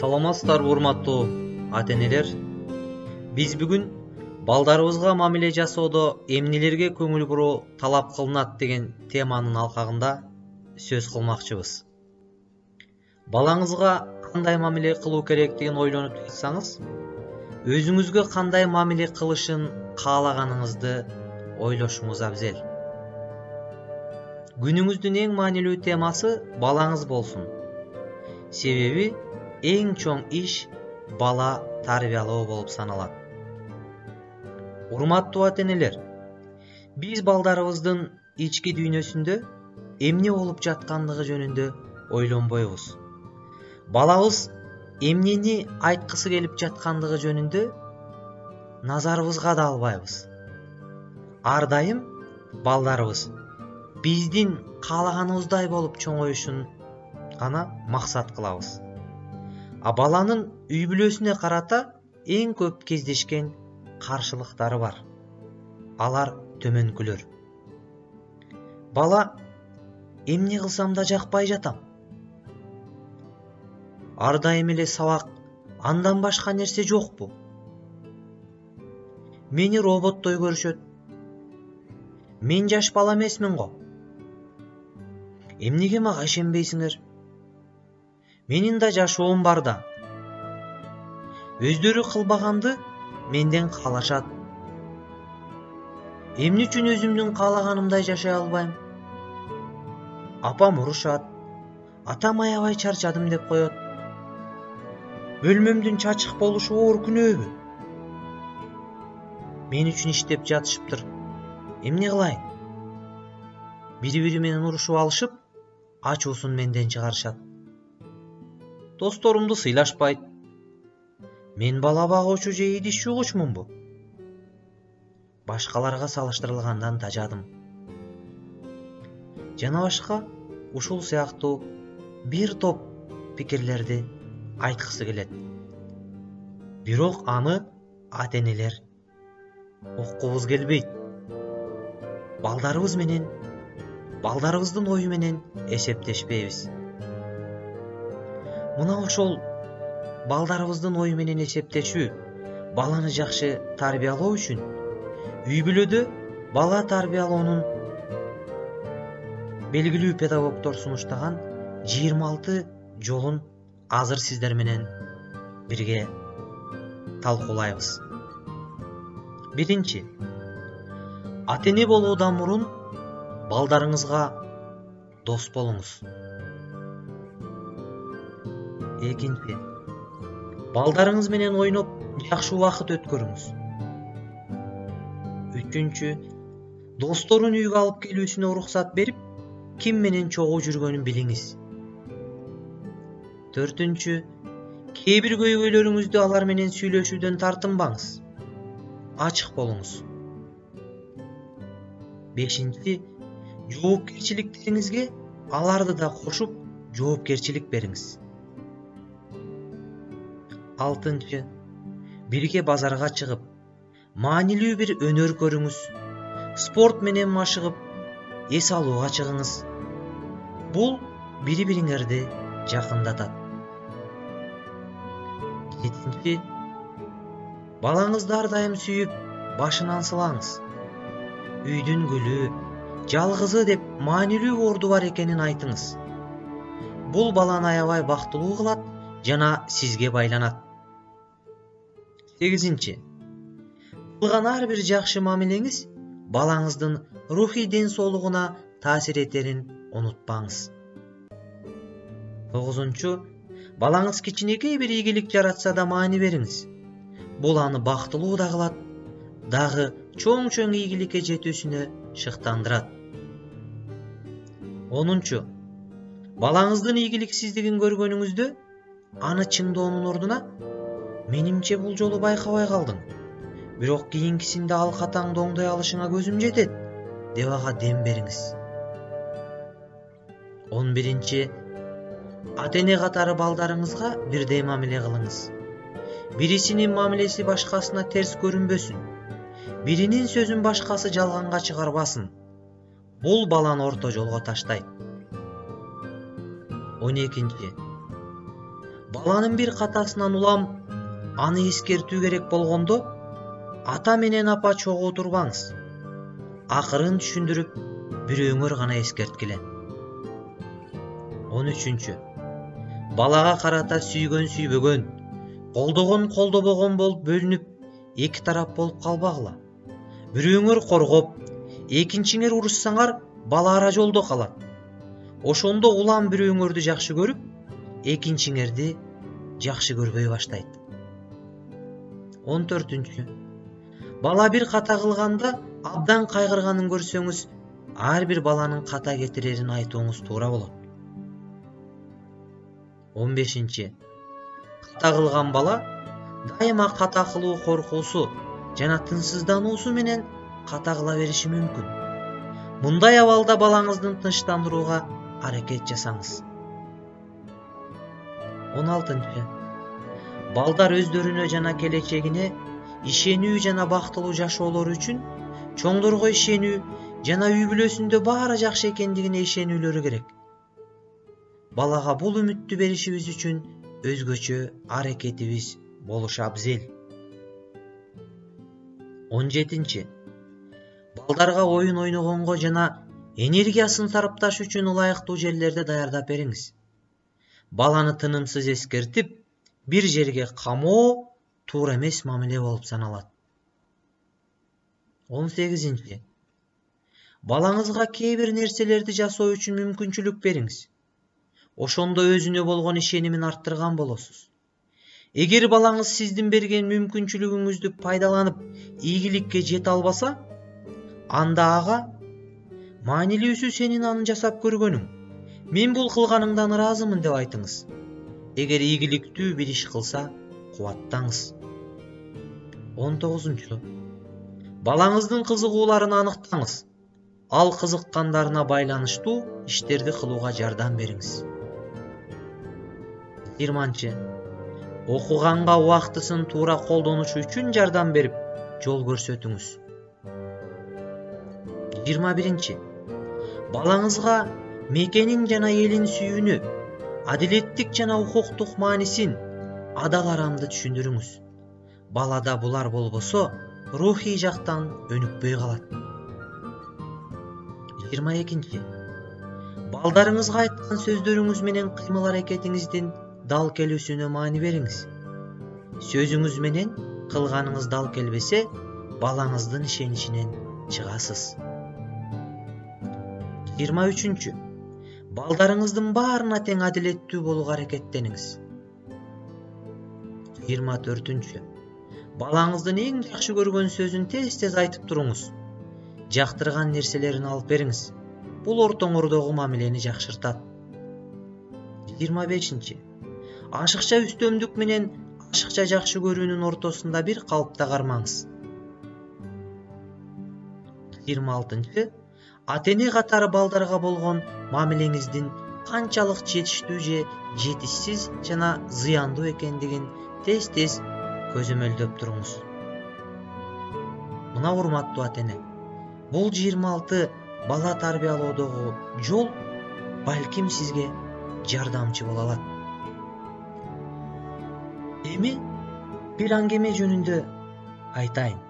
Саламатсыздарбы урматтуу ата-энелер. Биз бүгүн балдарыбызга мамиле жасоодо эмнелерге көңүл буруу талап кылынат деген теманын алкагында сөз кылмакчыбыз. Балаңызга кандай мамиле кылуу керектигин ойлонуп жатсаңыз, өзүңүзгө кандай мамиле кылышын каалаганыңызды ойлошуңуз абзел. Күнүңүздүн эң маанилүү темасы балаңыз болсун. Себеби эң чоң иш бала тарбиялоо болуп саналат. Урматтуу ата-энелер, биз балдарыбыздын ички дүйнөсүндө эмне болуп жаткандыгы жөнүндө ойлонбойбуз. Балабыз эмнени айткысы келип жаткандыгы жөнүндө назарыбызга да албайбыз. Ар дайым балдарыбыз биздин каалаганыбыздай болуп чоңоюшун гана максат кылабыз. А баланын үй бүлөсүнө карата эң көп кездешкен каршылыктары бар. Алар төмөнкүлөр. Бала эмне кылсам да жакпай жатам. Ар дайым эле сабак, андан башка нерсе жокпу? Мени роботтой көрүшөт. Мен жаш бала эмесмин го. Эмнеге мага ишенбейсиңер? Менин да жашоом бар да. Өздөрү кылбаганды менден каалашат. Эмне үчүн өзүмдүн каалаганымдай жашай албайм? Апам урушат, атам аябай чарчадым деп коет. Бөлмөмдүн чачык болушу оор күнөөбү? Мен үчүн иштеп жатышыптыр. Эмне кылайын? Бири-бири менен урушуп алышып, ачуусун менден чыгарышат. Досторумду сыйлашпайт. Мен бала багуучу же идиш жугучмунбу? Башкаларга салыштырылгандан тажадым. Жана башка ушул сыяктуу бир топ пикирлерди айткысы келет. Бирок аны ата-энелер уккубуз келбейт. Балдарыбыз менен, балдарыбыздын ою менен эсептешпейбиз. Мына ошол балдарыбыздын ою менен эсептешүү баланы жакшы тарбиялоо үчүн үй бүлөдө бала тарбиялоонун белгилүү педагогдор сунуштаган 26 жолун азыр сиздер менен бирге талкуулайбыз. Биринчи, ата-эне болуудан мурун балдарыңызга дос болуңуз. Экинчи, балдарыңыз менен ойноп жакшы убакыт өткөрүңүз. Үчүнчү, досторун үйгө алып келүүсүнө уруксат берип, ким менен чогуу жүргөнүн билиңиз. Төртүнчү, кээ бир көйгөйлөрүңүздү алар менен сүйлөшүүдөн тартынбаңыз. Ачык болуңуз. Бешинчи, жоопкерчиликтериңизге аларды да кошуп жоопкерчилик бериңиз. Алтынчы, бирге базарга чыгып, маанилүү бир өнөр көрүңүз. Спорт менен машыгып, эс алууга чыгыңыз. Бул бири-бириңерди жакындатат. Жетинчи, балаңызды ар дайым сүйүп, башынан сылаңыз. Үйдүн гүлү, жалгызы деп маанилүү орду бар экенин айтыңыз. Бул баланы аябай бактылуу кылат жана сизге байланат. Сегизинчи, кылган ар бир жакшы мамилеңиз балаңыздын рухий ден соолугуна таасир этерин унутпаңыз. Тогузунчу, балаңыз кичинекей бир ийгилик жаратса да маани бериңиз. Бул аны бактылуу да кылат, дагы чоң ийгиликке жетүүсүнө шыктандырат. Онунчу, балаңыздын ийгиликсиздигин көргөнүңүздө аны чыңдоонун ордуна менимче бул жолу байкабай калдың. Бирок кийинкисинде ал катаңды оңдой алышыңа көзүм жетет деп ага дем бериңиз. 11. Ата-эне катары балдарыңызга бирдей мамиле кылыңыз. Бирисинин мамилеси башкасына терс көрүнбөсүн. Биринин сөзүн башкасы жалганга чыгарбасын. Бул баланы орто жолго таштайт. 12. Баланын бир катасынан улам аны эскертүү керек болгондо ата менен апа чогуу турбаңыз. Акырын түшүндүрүп, бирөөңөр гана эскерткиле. 13. Балага карата сүйгөн сүйбөгөн, колдогон колдобогон болуп бөлүнүп, эки тарап болуп калбагыла. Бирөөңөр коргоп, экинчиңер урушсаңар, бала ара жолдо калат. Ошондо улам бирөөңөрдү жакшы көрүп, экинчиңерди жакшы көрбөй баштайт. 14. Бала бир ката кылганда абдан кайгырганын көрсөңүз, ар бир баланын ката кетирерин айтууңуз туура болот. 15. Ката кылган бала дайыма ката кылуу коркуусу жана тынчсыздануусу менен ката кыла бериши мүмкүн. Мындай абалда балаңыздын тынчтандырууга аракет жасаңыз. 16. Балдар өздөрүнө жана келечегине ишенүү жана бактылуу жашоолору үчүн чоңдорго ишенүү жана үй бүлөсүндө баары жакшы экендигине ишенүүлөрү керек. Балага бул үмүттү беришибиз үчүн өзгөчө аракетибиз болушу абзел. 17. Балдарга оюн ойногонго жана энергиясын сарпташ үчүн ылайыктуу жерлерди даярдап бериңиз. Баланы тынымсыз эскертип, бир жерге камоо туура эмес мамиле болуп саналат. 18. Балаңызга кээ бир нерселерди жасоо үчүн мүмкүнчүлүк бериңиз. Ошондо өзүнө болгон ишенимин арттырган болосуз. Эгер балаңыз сиздин берген мүмкүнчүлүгүңүздү пайдаланып, ийгиликке жете албаса, анда ага маанилүүсү сенин аны жасап көргөнүң. Мен бул кылганыңдан ыраазымын деп айтыңыз. Эгер ийгиликтүү бир иш кылса, кубаттаңыз. 19. Балаңыздын кызыгууларын аныктаңыз. Ал кызыккандарына байланыштуу иштерди кылууга жардам бериңиз. 20. Окуганга убактысын туура колдонушу үчүн жардам берип, жол көрсөтүңүз. 21. Балаңызга мекенин жана элин сүйүүнү, адилеттик жана укуктук маанисин адал арамды түшүндүрүңүз. Балада булар болбосо, рухий жактан өнүкпөй калат. 22. Балдарыңызга айткан сөздөрүңүз менен кыймыл аракетиңиздин дал келүүсүнө маани бериңиз. Сөзүңүз менен кылганыңыз дал келбесе, балаңыздын ишеничинен чыгасыз. 23. Балдарыңыздын баарына тең адилеттүү болууга аракеттениңиз. 24. Балаңыздын эң жакшы көргөн сөзүн тез-тез айтып туруңуз. Жактырган нерселерин алып бериңиз. Бул ортоңордогу мамилени жакшыртат. 25. Ашыкча үстөмдүк менен ашыкча жакшы көрүүнүн ортосунда бир калыпта кармаңыз. 26. Ата-эне катары балдарга болгон мамилеңиздин канчалык жетиштүү же жетишсиз жана зыяндуу экендигин тез-тез көзөмөлдөп туруңуз. Мына урматтуу ата-эне, бул 26 бала тарбиялоодогу жол балким сизге жардамчы боло алат. Эми бир аңгеме жөнүндө айтайын.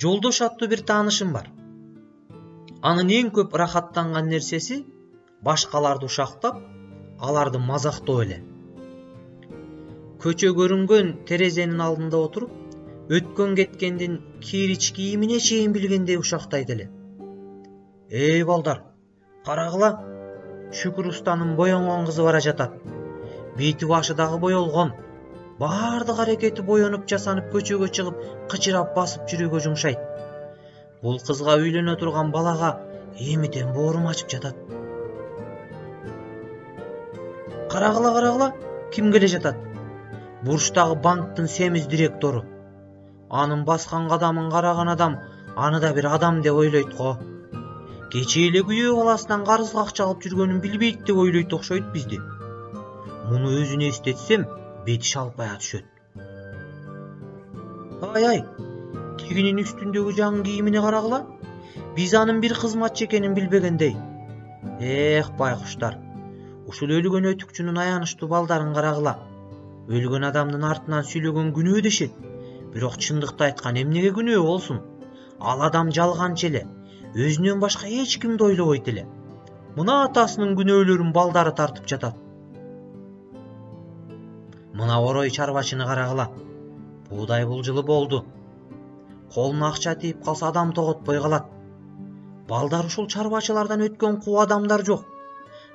Жолдош аттуу бир таанышым бар. Анын эң көп рахаттанган нерсеси башкаларды ушактап, аларды мазактоо эле. Көчө көрүнгөн терезенин алдында отуруп, өткөн кеткендин кирич кийимине чейин билгендей ушактайт эле. Эй балдар, карагыла, Шүкүр устанын боёнгон кызы бара жатат. Бети башы дагы боелгон. Баардык аракети боенуп жасанып көчөгө чыгып, кычырап басып жүрүүгө жумшайт. Бул кызга үйлөнө турган балага эмитен боорум ачып жатат. Карагыла, ким келе жатат? Бурчтагы банктын семиз директору. Анын баскан кадамын караган адам аны да бир адам деп ойлойт го. Кечээ эле күйөө баласынан карызга акча алып жүргөнүн билбейт деп ойлойт окшойт бизди. Муну өзүнө эстетсем, бети шалпая түшөт. Ай, тигинин үстүндөгү жаң кийимине карагыла. Биз анын бир кызматчы экенин билбегендей. Байкуштар, ушул өлгөн өтүкчүнүн аянычтуу балдарын карагыла. Өлгөн адамдын артынан сүйлөгөн күнөө дешет. Бирок чындыкты айткан эмнеге күнөө болсун? Ал адам жалганчы эле, өзүнөн башка эч кимди ойлобойт эле. Мына атасынын күнөөлөрүн балдары тартып жатат. Мына орой чарбачыны карагыла. Буудай бул жылы болду. Колуна акча тийип калса адам тоготпой калат. Балдар ушул чарбачылардан өткөн куу адамдар жок.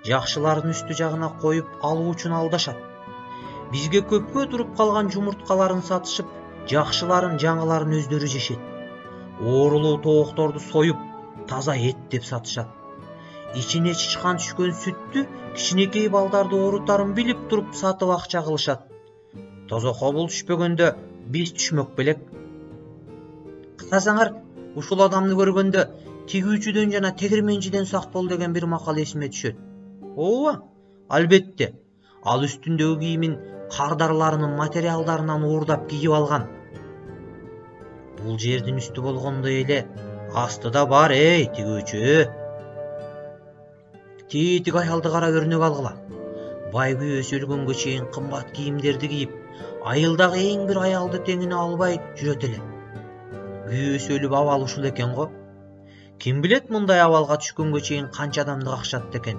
Жакшылардын үстү жагына коюп алуу үчүн алдашат. Бизге көпкө туруп калган жумурткаларын сатышып, жакшыларын жаңыларын өздөрү жешет. Оорулуу тоокторду союп, таза эт деп сатышат. Ичине чычкан түшкөн сүттү кичинекей балдарды оорутарын билип туруп сатып акча кылышат. Тозо кобул түшпөгөндө биз түшмөк белек. Карасаңар, ушул адамды көргөндө тигүүчүдөн жана тегирменчиден сак бол деген бир макал эсиме түшөт. Ооба, албетте. Ал үстүндөгү кийимин кардарларынын материалдарынан уурдап кийип алган. Бул жердин үстү болгондой эле асты да бар, тигүүчү. Тетик аялды кара өрнөк алгыла. Бай күйөөсү өлгөнгө чейин кымбат кийимдерди кийип, айылдагы эң бир аялды теңине албай жүрөт эле. Күйөөсү өлүп абалы ушул экен го. Ким билет мындай абалга түшкөнгө чейин канча адамды какшатты экен.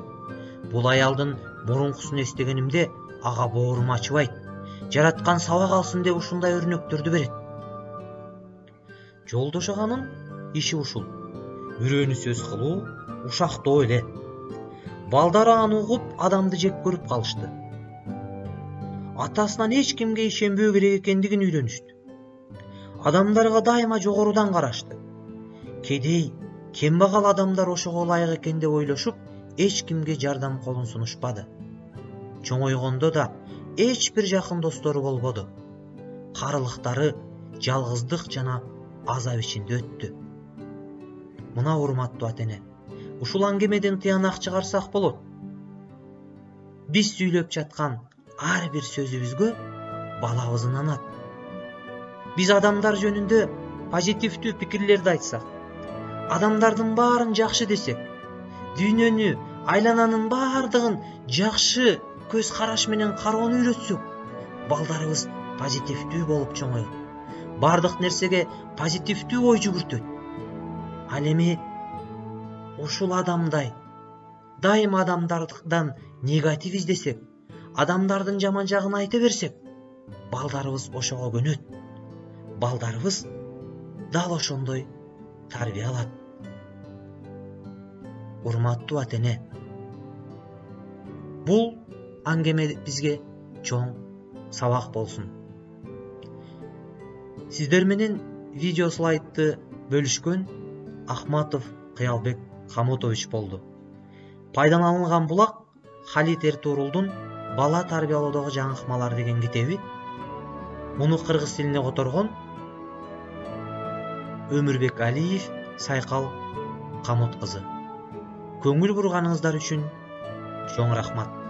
Бул аялдын мурункусун эстегенимде ага боорум ачыбайт. Жараткан сабак алсын деп ушундай өрнөктөрдү берет. Жолдош аганын иши ушул. Үрөөнү сөз кылуу, ушактоо эле. Балдары аны угуп, адамды жек көрүп калышты. Атасынан эч кимге ишенбөө керек экендигин үйрөнүштү. Адамдарга дайыма жогорудан карашты. Кедей, кембагал адамдар ошого ылайык экен деп ойлошуп, эч кимге жардам колун сунушпады. Чоңойгондо да эч бир жакын достору болбоду. Карылыктары жалгыздык жана азап ичинде өттү. Мына урматтуу ата-эне, ушул аңгемеден тыянак чыгарсак болот. Биз сүйлөп жаткан ар бир сөзүбүзгө балабыз ынанат. Биз адамдар жөнүндө позитивдүү пикирлерди айтсак, адамдардын баарын жакшы десек, дүйнөнү, айлананын баардыгын жакшы көз караш менен кароону үйрөтсөк, балдарыбыз позитивдүү болуп чоңойот. Бардык нерсеге позитивдүү ой жүгүртөт. Ал эми ушул адамдай дайыма адамдардан негатив издесек, адамдардын жаман жагын айта берсек, балдарыбыз ошого көнөт. Балдарыбыз дал ошондой тарбия алат. Урматтуу ата-эне, бул аңгеме бизге чоң сабак болсун. Сиздер менен видео слайдты бөлүшкөн Ахматов Кыялбек Хамутович болду. Пайдаланылган булак Халит Эртурулдун Бала тарбиялоодогу жаңылмалар деген китеби. Муну кыргыз тилине которгон Өмүрбек Алиев Сайкал Камут кызы. Көңүл бурганыңыздар үчүн чоң рахмат.